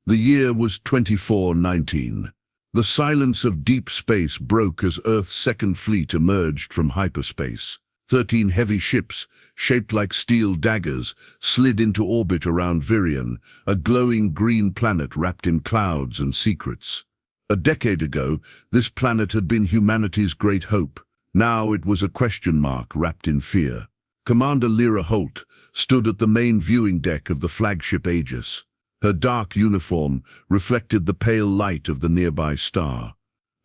The year was 2419. The silence of deep space broke as Earth's second fleet emerged from hyperspace. 13 heavy ships, shaped like steel daggers, slid into orbit around Virion, a glowing green planet wrapped in clouds and secrets. A decade ago, this planet had been humanity's great hope. Now it was a question mark wrapped in fear. Commander Lyra Holt stood at the main viewing deck of the flagship Aegis. Her dark uniform reflected the pale light of the nearby star.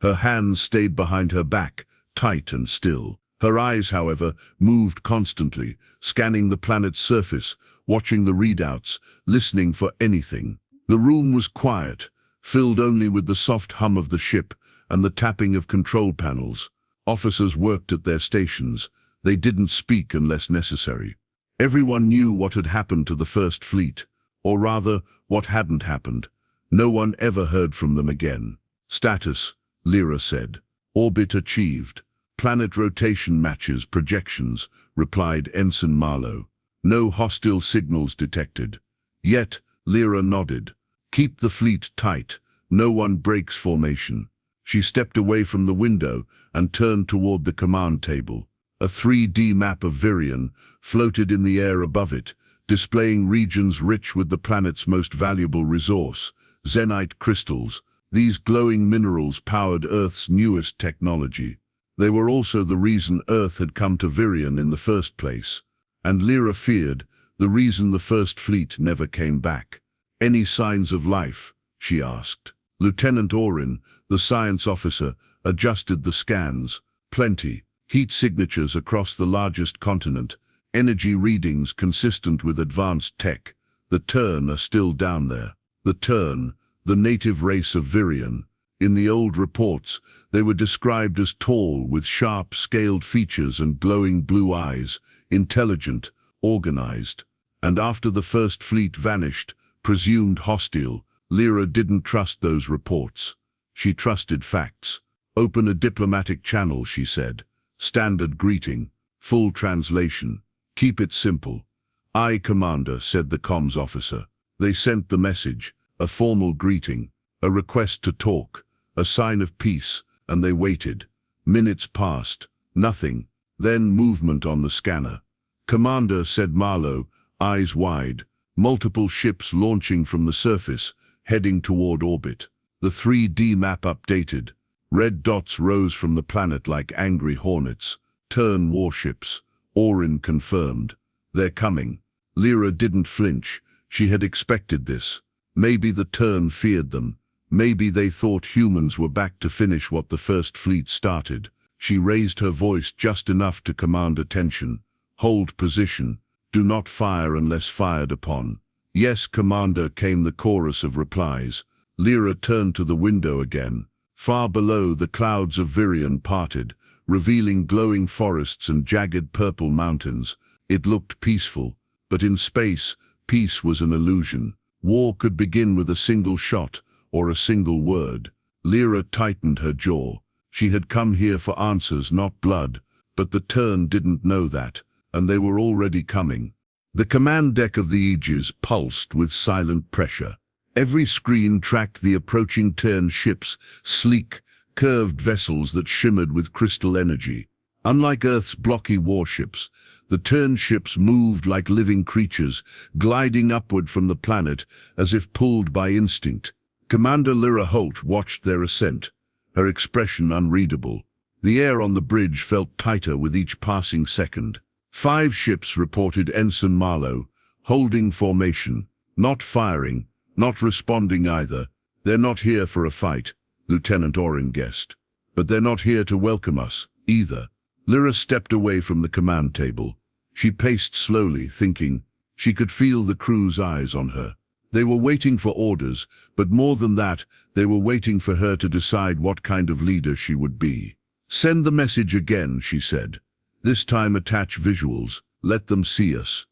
Her hands stayed behind her back, tight and still. Her eyes, however, moved constantly, scanning the planet's surface, watching the readouts, listening for anything. The room was quiet, filled only with the soft hum of the ship and the tapping of control panels. Officers worked at their stations. They didn't speak unless necessary. Everyone knew what had happened to the First Fleet, or rather, what hadn't happened. No one ever heard from them again. Status, Lyra said. Orbit achieved. Planet rotation matches projections, replied Ensign Marlowe. No hostile signals detected. Yet, Lyra nodded. Keep the fleet tight. No one breaks formation. She stepped away from the window and turned toward the command table. A 3D map of Virion floated in the air above it, displaying regions rich with the planet's most valuable resource, Zenite crystals. These glowing minerals powered Earth's newest technology. They were also the reason Earth had come to Virion in the first place. And Lyra feared, the reason the First Fleet never came back. Any signs of life? She asked. Lieutenant Orin, the science officer, adjusted the scans. Plenty. Heat signatures across the largest continent. Energy readings consistent with advanced tech. The Turn are still down there. The Turn, the native race of Virion. In the old reports, they were described as tall, with sharp, scaled features and glowing blue eyes, intelligent, organized. And after the First Fleet vanished, presumed hostile, Lyra didn't trust those reports. She trusted facts. Open a diplomatic channel, she said. Standard greeting. Full translation. Keep it simple. Aye, Commander, said the comms officer. They sent the message, a formal greeting, a request to talk, a sign of peace, and they waited. Minutes passed. Nothing. Then movement on the scanner. Commander, said Marlowe, eyes wide. Multiple ships launching from the surface, heading toward orbit. The 3D map updated. Red dots rose from the planet like angry hornets. Turn warships. Orin confirmed. They're coming. Lyra didn't flinch. She had expected this. Maybe the Turn feared them. Maybe they thought humans were back to finish what the First Fleet started. She raised her voice just enough to command attention. Hold position. Do not fire unless fired upon. Yes, Commander, came the chorus of replies. Lyra turned to the window again. Far below, the clouds of Virion parted, revealing glowing forests and jagged purple mountains. It looked peaceful, but in space, peace was an illusion. War could begin with a single shot, or a single word. Lyra tightened her jaw. She had come here for answers, not blood, but the Turn didn't know that, and they were already coming. The command deck of the Aegis pulsed with silent pressure. Every screen tracked the approaching Turn ships, sleek, curved vessels that shimmered with crystal energy. Unlike Earth's blocky warships, the Turn ships moved like living creatures, gliding upward from the planet as if pulled by instinct. Commander Lyra Holt watched their ascent, her expression unreadable. The air on the bridge felt tighter with each passing second. 5 ships, reported Ensign Marlowe, holding formation, not firing, not responding either. They're not here for a fight, Lieutenant Orin guessed. But they're not here to welcome us, either. Lyra stepped away from the command table. She paced slowly, thinking. She could feel the crew's eyes on her. They were waiting for orders, but more than that, they were waiting for her to decide what kind of leader she would be. Send the message again, she said. This time attach visuals. Let them see us.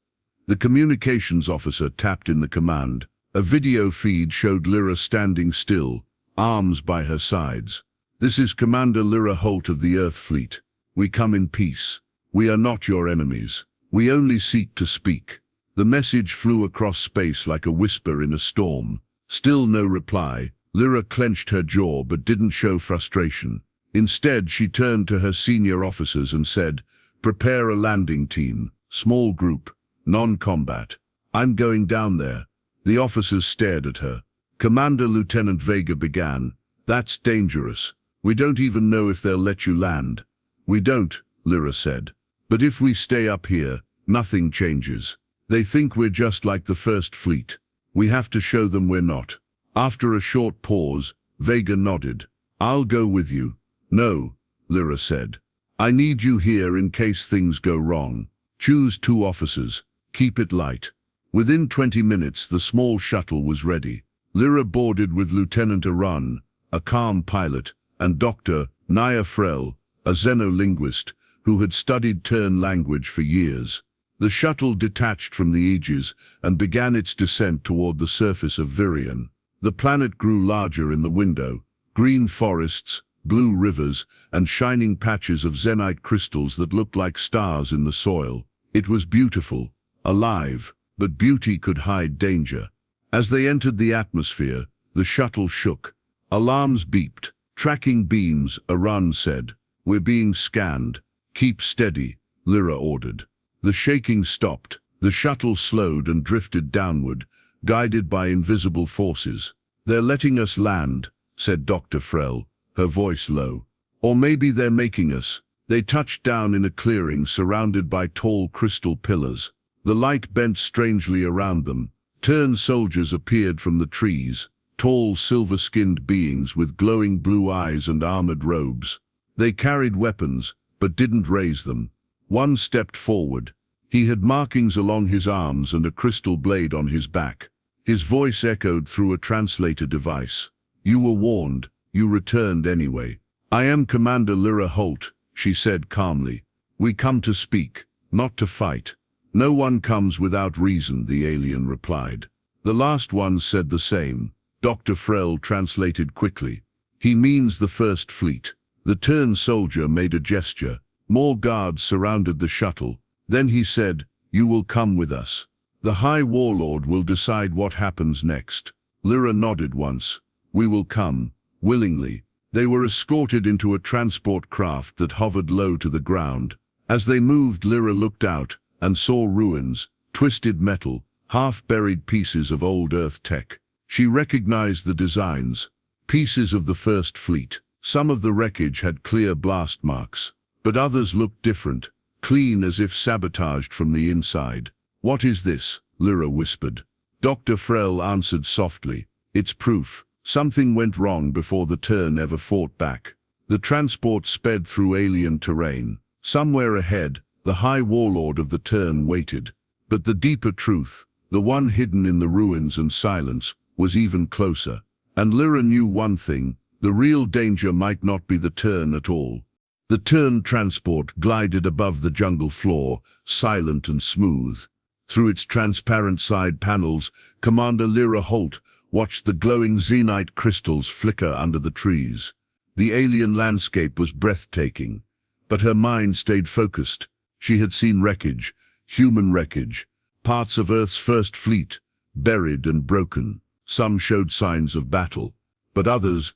The communications officer tapped in the command. A video feed showed Lyra standing still, arms by her sides. This is Commander Lyra Holt of the Earth Fleet. We come in peace. We are not your enemies. We only seek to speak. The message flew across space like a whisper in a storm. Still no reply. Lyra clenched her jaw but didn't show frustration. Instead, she turned to her senior officers and said, "Prepare a landing team, small group, non-combat. I'm going down there." The officers stared at her. Commander Lieutenant Vega began, "That's dangerous. We don't even know if they'll let you land." "We don't," Lyra said. "But if we stay up here, nothing changes. They think we're just like the First Fleet. We have to show them we're not." After a short pause, Vega nodded. "I'll go with you." "No," Lyra said. "I need you here in case things go wrong. Choose 2 officers. Keep it light." Within 20 minutes, the small shuttle was ready. Lyra boarded with Lieutenant Arun, a calm pilot, and Dr. Naya Frel, a xenolinguist who had studied Tern language for years. The shuttle detached from the Aegis and began its descent toward the surface of Virion. The planet grew larger in the window. Green forests, blue rivers, and shining patches of xenite crystals that looked like stars in the soil. It was beautiful, alive, but beauty could hide danger. As they entered the atmosphere, the shuttle shook. Alarms beeped. "Tracking beams," Arun said. "We're being scanned." "Keep steady," Lyra ordered. The shaking stopped. The shuttle slowed and drifted downward, guided by invisible forces. "They're letting us land," said Dr. Frel, her voice low. "Or maybe they're making us." They touched down in a clearing surrounded by tall crystal pillars. The light bent strangely around them. Tern soldiers appeared from the trees, tall silver-skinned beings with glowing blue eyes and armored robes. They carried weapons, but didn't raise them. One stepped forward. He had markings along his arms and a crystal blade on his back. His voice echoed through a translator device. "You were warned. You returned anyway." "I am Commander Lyra Holt," she said calmly. "We come to speak, not to fight." "No one comes without reason," the alien replied. The last one said the same. Dr. Frel translated quickly. "He means the First Fleet." The Tern soldier made a gesture. More guards surrounded the shuttle. Then he said, "You will come with us. The High Warlord will decide what happens next." Lyra nodded once. "We will come, willingly." They were escorted into a transport craft that hovered low to the ground. As they moved, Lyra looked out and saw ruins, twisted metal, half-buried pieces of old Earth tech. She recognized the designs, pieces of the First Fleet. Some of the wreckage had clear blast marks, but others looked different, clean as if sabotaged from the inside. "What is this?" Lyra whispered. Dr. Frel answered softly. "It's proof. Something went wrong before the Tern ever fought back." The transport sped through alien terrain. Somewhere ahead, the High Warlord of the Tern waited. But the deeper truth, the one hidden in the ruins and silence, was even closer. And Lyra knew one thing: the real danger might not be the Tern at all. The Tern transport glided above the jungle floor, silent and smooth. Through its transparent side panels, Commander Lyra Holt watched the glowing xenite crystals flicker under the trees. The alien landscape was breathtaking, but her mind stayed focused. She had seen wreckage, human wreckage, parts of Earth's First Fleet, buried and broken. Some showed signs of battle, but others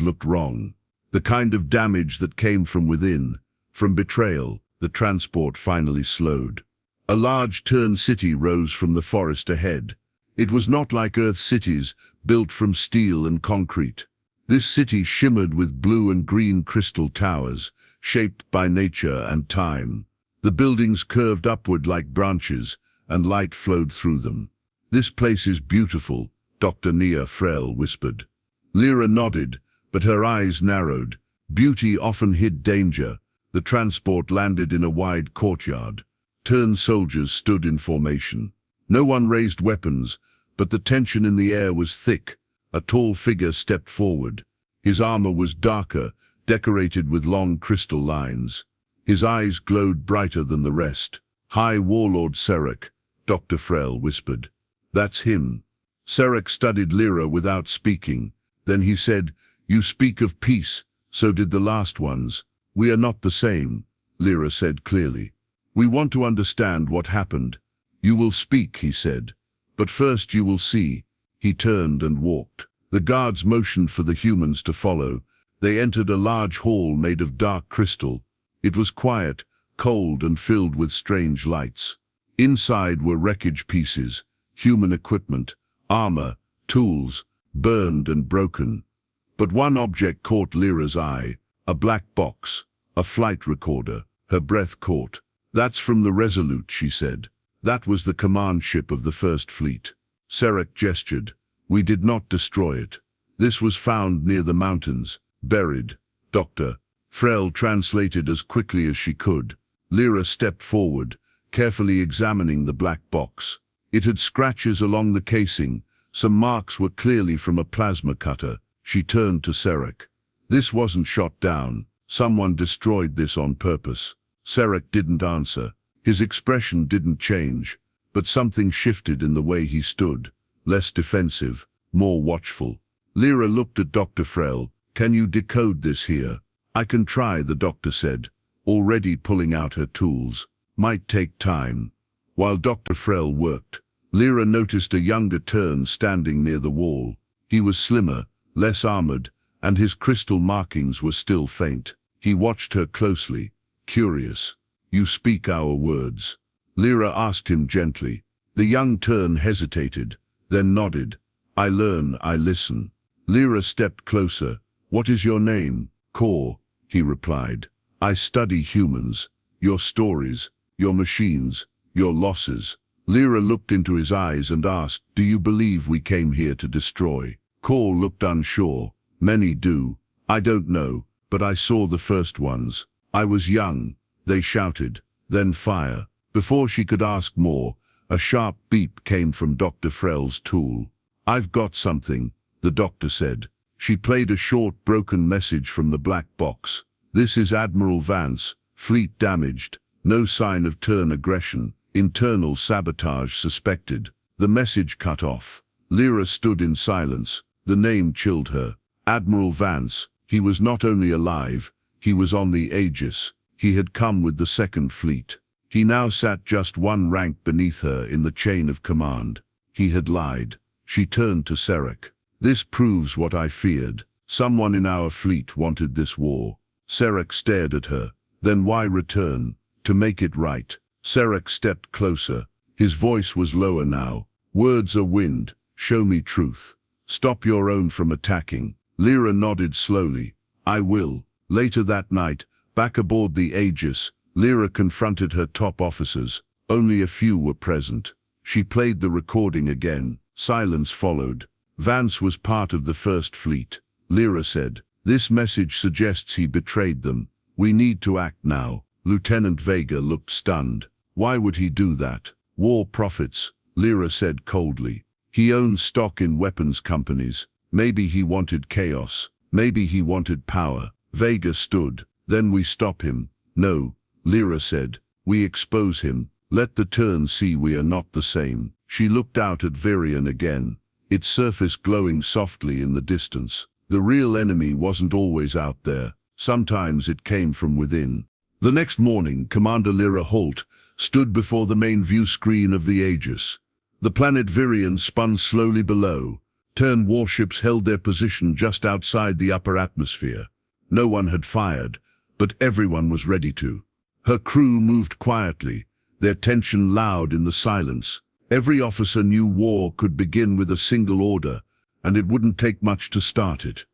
looked wrong. The kind of damage that came from within, from betrayal. The transport finally slowed. A large Tern city rose from the forest ahead. It was not like Earth's cities, built from steel and concrete. This city shimmered with blue and green crystal towers, shaped by nature and time. The buildings curved upward like branches, and light flowed through them. "This place is beautiful," Dr. Nia Frel whispered. Lyra nodded, but her eyes narrowed. Beauty often hid danger. The transport landed in a wide courtyard. Tern soldiers stood in formation. No one raised weapons, but the tension in the air was thick. A tall figure stepped forward. His armor was darker, decorated with long crystal lines. His eyes glowed brighter than the rest. "High Warlord Serek," Dr. Frel whispered. "That's him." Serek studied Lyra without speaking. Then he said, "You speak of peace, so did the last ones." "We are not the same," Lyra said clearly. "We want to understand what happened." "You will speak," he said. "But first you will see." He turned and walked. The guards motioned for the humans to follow. They entered a large hall made of dark crystal. It was quiet, cold, and filled with strange lights. Inside were wreckage pieces, human equipment, armor, tools, burned and broken. But one object caught Lyra's eye, a black box, a flight recorder. Her breath caught. "That's from the Resolute," she said. "That was the command ship of the First Fleet." Sarek gestured. "We did not destroy it. This was found near the mountains, buried." Dr. Frel translated as quickly as she could. Lyra stepped forward, carefully examining the black box. It had scratches along the casing. Some marks were clearly from a plasma cutter. She turned to Sarek. "This wasn't shot down. Someone destroyed this on purpose." Sarek didn't answer. His expression didn't change, but something shifted in the way he stood. Less defensive, more watchful. Lyra looked at Dr. Frel. "Can you decode this here?" "I can try," the doctor said, already pulling out her tools. "Might take time." While Dr. Frel worked, Lyra noticed a younger Tern standing near the wall. He was slimmer, less armored, and his crystal markings were still faint. He watched her closely, curious. "You speak our words?" Lyra asked him gently. The young Tern hesitated, then nodded. "I learn, I listen." Lyra stepped closer. "What is your name?" "Kor," he replied. "I study humans, your stories, your machines, your losses." Lyra looked into his eyes and asked, "Do you believe we came here to destroy?" Kor looked unsure. "Many do. I don't know, but I saw the first ones. I was young. They shouted, then fire." Before she could ask more, a sharp beep came from Dr. Frel's tool. "I've got something," the doctor said. She played a short, broken message from the black box. "This is Admiral Vance, fleet damaged, no sign of Tern aggression, internal sabotage suspected." The message cut off. Lyra stood in silence. The name chilled her. Admiral Vance. He was not only alive, he was on the Aegis. He had come with the Second Fleet. He now sat just one rank beneath her in the chain of command. He had lied. She turned to Sarek. "This proves what I feared. Someone in our fleet wanted this war." Sarek stared at her. "Then why return? To make it right." Sarek stepped closer. His voice was lower now. "Words are wind. Show me truth. Stop your own from attacking." Lyra nodded slowly. "I will." Later that night, back aboard the Aegis, Lyra confronted her top officers. Only a few were present. She played the recording again. Silence followed. "Vance was part of the First Fleet," Lyra said. "This message suggests he betrayed them. We need to act now." Lieutenant Vega looked stunned. "Why would he do that?" "War profits," Lyra said coldly. "He owns stock in weapons companies. Maybe he wanted chaos. Maybe he wanted power." Vega stood. "Then we stop him." "No," Lyra said. "We expose him. Let the Tern see we are not the same." She looked out at Virion again, its surface glowing softly in the distance. The real enemy wasn't always out there. Sometimes it came from within. The next morning, Commander Lyra Holt stood before the main view screen of the Aegis. The planet Virion spun slowly below. Tern warships held their position just outside the upper atmosphere. No one had fired, but everyone was ready to. Her crew moved quietly, their tension loud in the silence. Every officer knew war could begin with a single order, and it wouldn't take much to start it.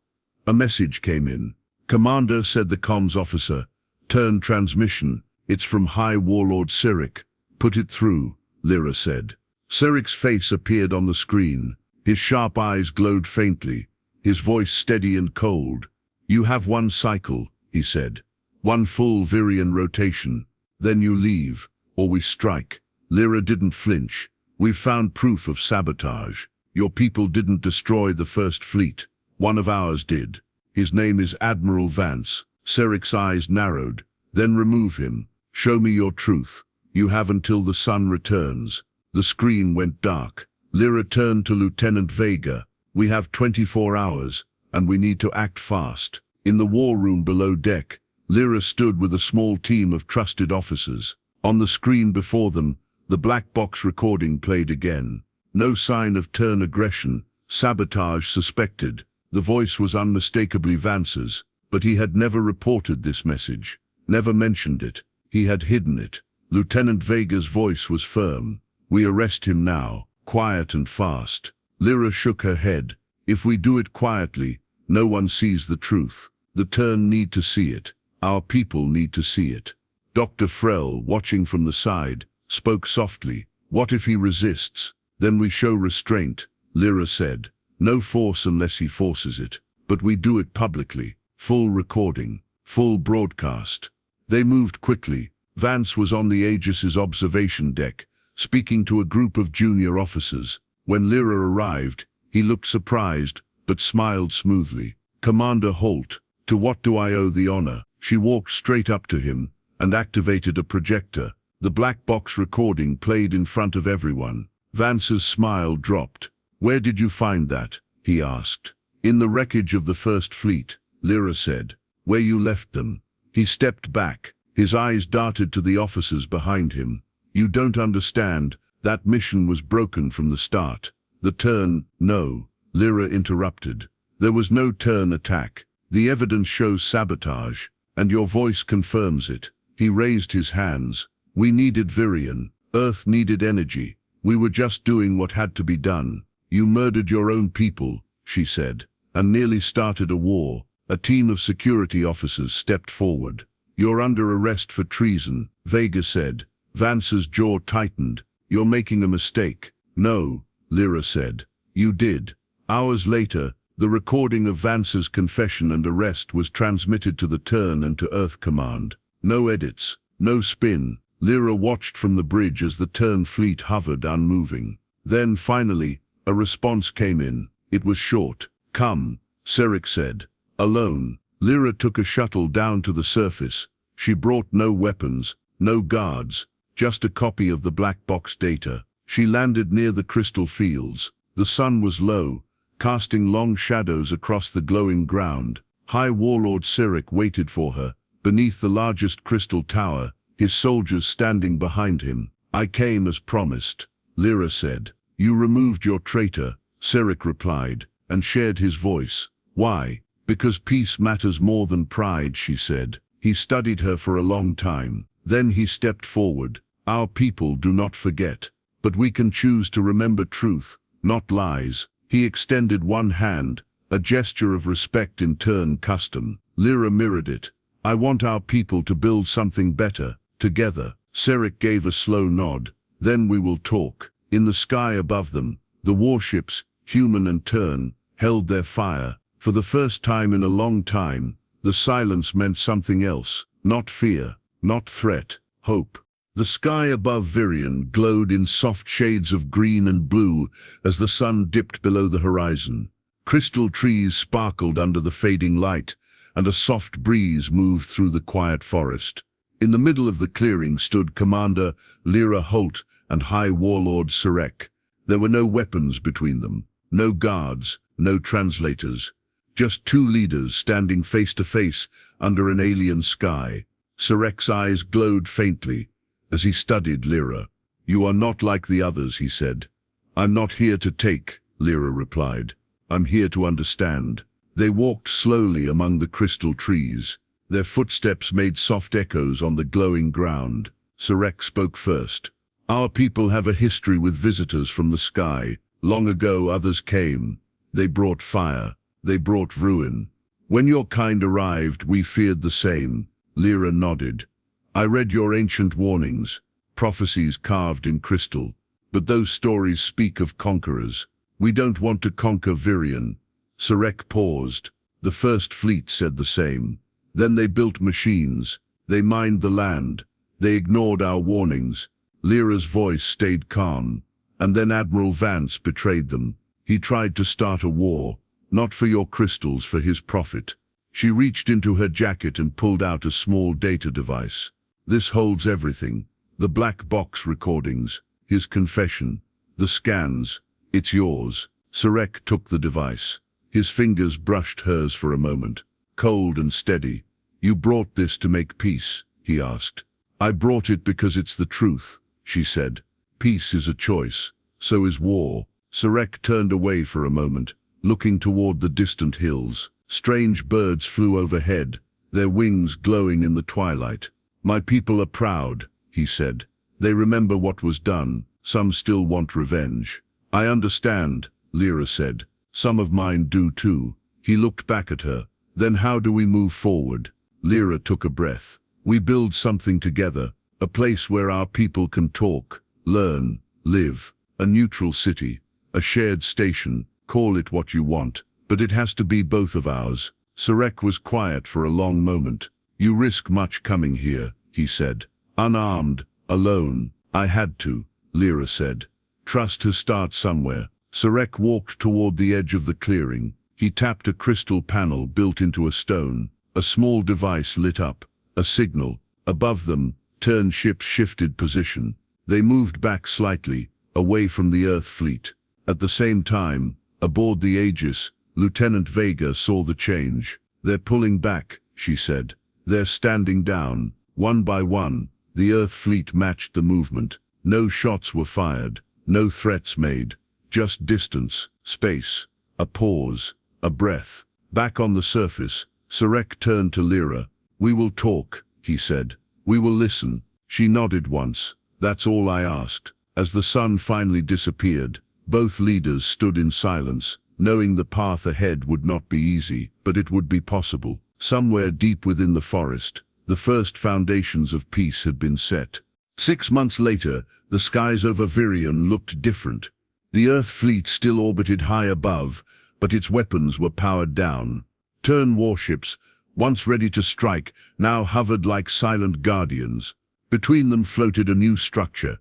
A message came in. "Commander," said the comms officer. "Tern transmission. It's from High Warlord Cyric." "Put it through," Lyra said. Cyric's face appeared on the screen. His sharp eyes glowed faintly, his voice steady and cold. "You have one cycle," he said. "One full Virion rotation. Then you leave, or we strike." Lyra didn't flinch. "We've found proof of sabotage. Your people didn't destroy the First Fleet. One of ours did. His name is Admiral Vance." Cyric's eyes narrowed. "Then remove him. Show me your truth. You have until the sun returns." The screen went dark. Lyra turned to Lieutenant Vega. "We have 24 hours, and we need to act fast." In the war room below deck, Lyra stood with a small team of trusted officers. On the screen before them, the black box recording played again. No sign of Tern aggression, Sabotage suspected. The voice was unmistakably Vance's, but he had never reported this message, never mentioned it. He had hidden it. Lieutenant Vega's voice was firm. We arrest him now, quiet and fast. Lyra shook her head. If we do it quietly, no one sees the truth. The Turn need to see it. Our people need to see it. Dr. Frell, watching from the side, spoke softly. What if he resists? Then we show restraint, Lyra said. No force unless he forces it. But we do it publicly. Full recording. Full broadcast. They moved quickly. Vance was on the Aegis's observation deck, speaking to a group of junior officers. When Lyra arrived, he looked surprised, but smiled smoothly. Commander Holt, to what do I owe the honor? She walked straight up to him and activated a projector. The black box recording played in front of everyone. Vance's smile dropped. Where did you find that? He asked. In the wreckage of the First Fleet, Lyra said. Where you left them. He stepped back. His eyes darted to the officers behind him. You don't understand. That mission was broken from the start. The Turn, no, Lyra interrupted. There was no Turn attack. The evidence shows sabotage, and your voice confirms it. He raised his hands. We needed Virion. Earth needed energy. We were just doing what had to be done. You murdered your own people, she said, and nearly started a war. A team of security officers stepped forward. You're under arrest for treason, Vega said. Vance's jaw tightened. You're making a mistake. No, Lyra said. You did. Hours later, the recording of Vance's confession and arrest was transmitted to the Turn and to Earth Command. No edits, no spin. Lyra watched from the bridge as the Turn fleet hovered unmoving. Then, finally, a response came in. It was short. Come, Saric said. Alone. Lyra took a shuttle down to the surface. She brought no weapons, no guards, just a copy of the black box data. She landed near the crystal fields. The sun was low, casting long shadows across the glowing ground. High Warlord Saric waited for her, beneath the largest crystal tower, his soldiers standing behind him. I came as promised, Lyra said. You removed your traitor, Saric replied, and shared his voice. Why? Because peace matters more than pride, she said. He studied her for a long time. Then he stepped forward. Our people do not forget. But we can choose to remember truth, not lies. He extended one hand, a gesture of respect in Turn custom. Lyra mirrored it. I want our people to build something better, together. Saric gave a slow nod. Then we will talk. In the sky above them, the warships, human and Turn, held their fire. For the first time in a long time, the silence meant something else. Not fear, not threat, hope. The sky above Virion glowed in soft shades of green and blue as the sun dipped below the horizon. Crystal trees sparkled under the fading light, and a soft breeze moved through the quiet forest. In the middle of the clearing stood Commander Lyra Holt and High Warlord Saric. There were no weapons between them, no guards, no translators. Just two leaders standing face to face under an alien sky. Saric's eyes glowed faintly as he studied Lyra. You are not like the others, he said. I'm not here to take, Lyra replied. I'm here to understand. They walked slowly among the crystal trees. Their footsteps made soft echoes on the glowing ground. Saric spoke first. Our people have a history with visitors from the sky. Long ago others came. They brought fire. They brought ruin. When your kind arrived, we feared the same. Lyra nodded. I read your ancient warnings, prophecies carved in crystal. But those stories speak of conquerors. We don't want to conquer Virion. Saric paused. The First Fleet said the same. Then they built machines. They mined the land. They ignored our warnings. Lyra's voice stayed calm. And then Admiral Vance betrayed them. He tried to start a war. Not for your crystals, for his profit. She reached into her jacket and pulled out a small data device. This holds everything. The black box recordings, his confession, the scans. It's yours. Saric took the device. His fingers brushed hers for a moment, cold and steady. You brought this to make peace, he asked. I brought it because it's the truth, she said. Peace is a choice. So is war. Sarek turned away for a moment, looking toward the distant hills. Strange birds flew overhead, their wings glowing in the twilight. "My people are proud," he said. "They remember what was done. Some still want revenge." "I understand," Lyra said. "Some of mine do too." He looked back at her. "Then how do we move forward?" Lyra took a breath. "We build something together, a place where our people can talk, learn, live. A neutral city, a shared station, call it what you want, but it has to be both of ours." Sarek was quiet for a long moment. "You risk much coming here," he said. "Unarmed, alone." "I had to," Lyra said. "Trust has start somewhere." Sarek walked toward the edge of the clearing. He tapped a crystal panel built into a stone. A small device lit up, a signal. Above them, Turn ships shifted position. They moved back slightly, away from the Earth fleet. At the same time, aboard the Aegis, Lieutenant Vega saw the change. "They're pulling back," she said. "They're standing down." One by one, the Earth fleet matched the movement. No shots were fired, no threats made. Just distance, space, a pause, a breath. Back on the surface, Sarek turned to Lyra. "We will talk," he said. "We will listen." She nodded once. "That's all I asked." As the sun finally disappeared, both leaders stood in silence, knowing the path ahead would not be easy, but it would be possible. Somewhere deep within the forest, the first foundations of peace had been set. 6 months later, the skies over Virion looked different. The Earth fleet still orbited high above, but its weapons were powered down. Turn warships, once ready to strike, now hovered like silent guardians. Between them floated a new structure,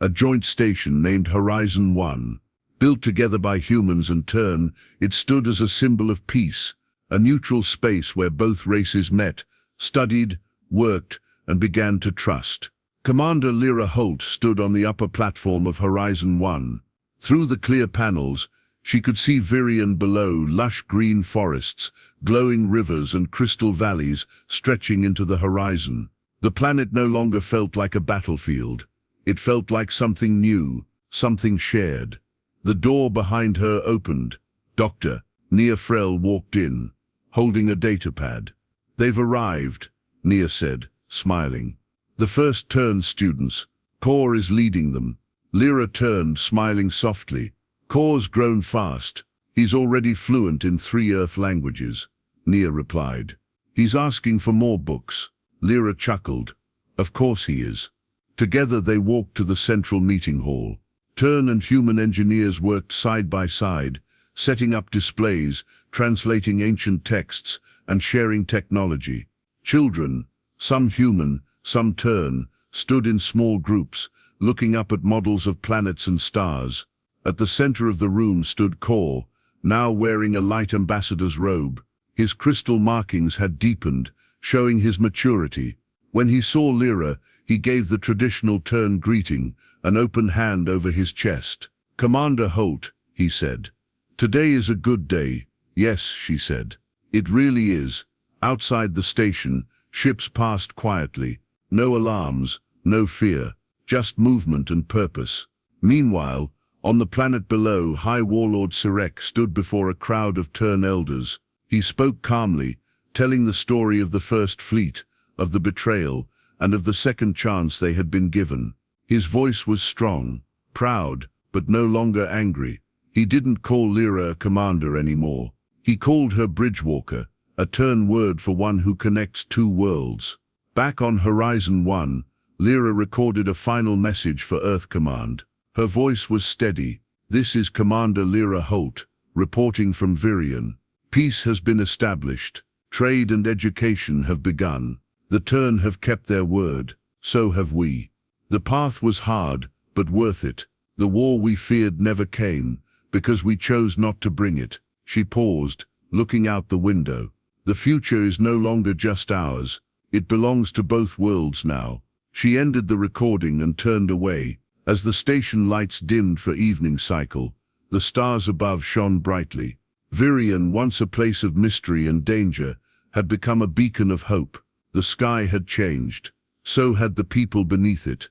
a joint station named Horizon 1. Built together by humans and Turn, it stood as a symbol of peace, a neutral space where both races met, studied, worked, and began to trust. Commander Lyra Holt stood on the upper platform of Horizon 1. Through the clear panels, she could see Virion below, lush green forests, glowing rivers and crystal valleys stretching into the horizon. The planet no longer felt like a battlefield. It felt like something new, something shared. The door behind her opened. Dr. Nia Frel walked in, holding a datapad. "They've arrived," Nia said, smiling. "The first Turn students. Kor is leading them." Lyra turned, smiling softly. "Kor's grown fast. He's already fluent in 3 Earth languages," Nia replied. "He's asking for more books." Lyra chuckled. "Of course he is." Together they walked to the central meeting hall. Turn and human engineers worked side by side, setting up displays, translating ancient texts, and sharing technology. Children, some human, some Turn, stood in small groups, looking up at models of planets and stars. At the center of the room stood Kor, now wearing a light ambassador's robe. His crystal markings had deepened, showing his maturity. When he saw Lyra, he gave the traditional Turn greeting, an open hand over his chest. "Commander Holt," he said. "Today is a good day." "Yes," she said. "It really is." Outside the station, ships passed quietly. No alarms, no fear, just movement and purpose. Meanwhile, on the planet below, High Warlord Sarek stood before a crowd of Turn elders. He spoke calmly, telling the story of the First Fleet, of the betrayal, and of the second chance they had been given. His voice was strong, proud, but no longer angry. He didn't call Lyra a commander anymore. He called her Bridgewalker, a Turn word for one who connects 2 worlds. Back on Horizon 1, Lyra recorded a final message for Earth Command. Her voice was steady. "This is Commander Lyra Holt, reporting from Virion. Peace has been established. Trade and education have begun. The Turn have kept their word. So have we. The path was hard, but worth it. The war we feared never came, because we chose not to bring it." She paused, looking out the window. "The future is no longer just ours. It belongs to both worlds now." She ended the recording and turned away. As the station lights dimmed for evening cycle, the stars above shone brightly. Virion, once a place of mystery and danger, had become a beacon of hope. The sky had changed. So had the people beneath it.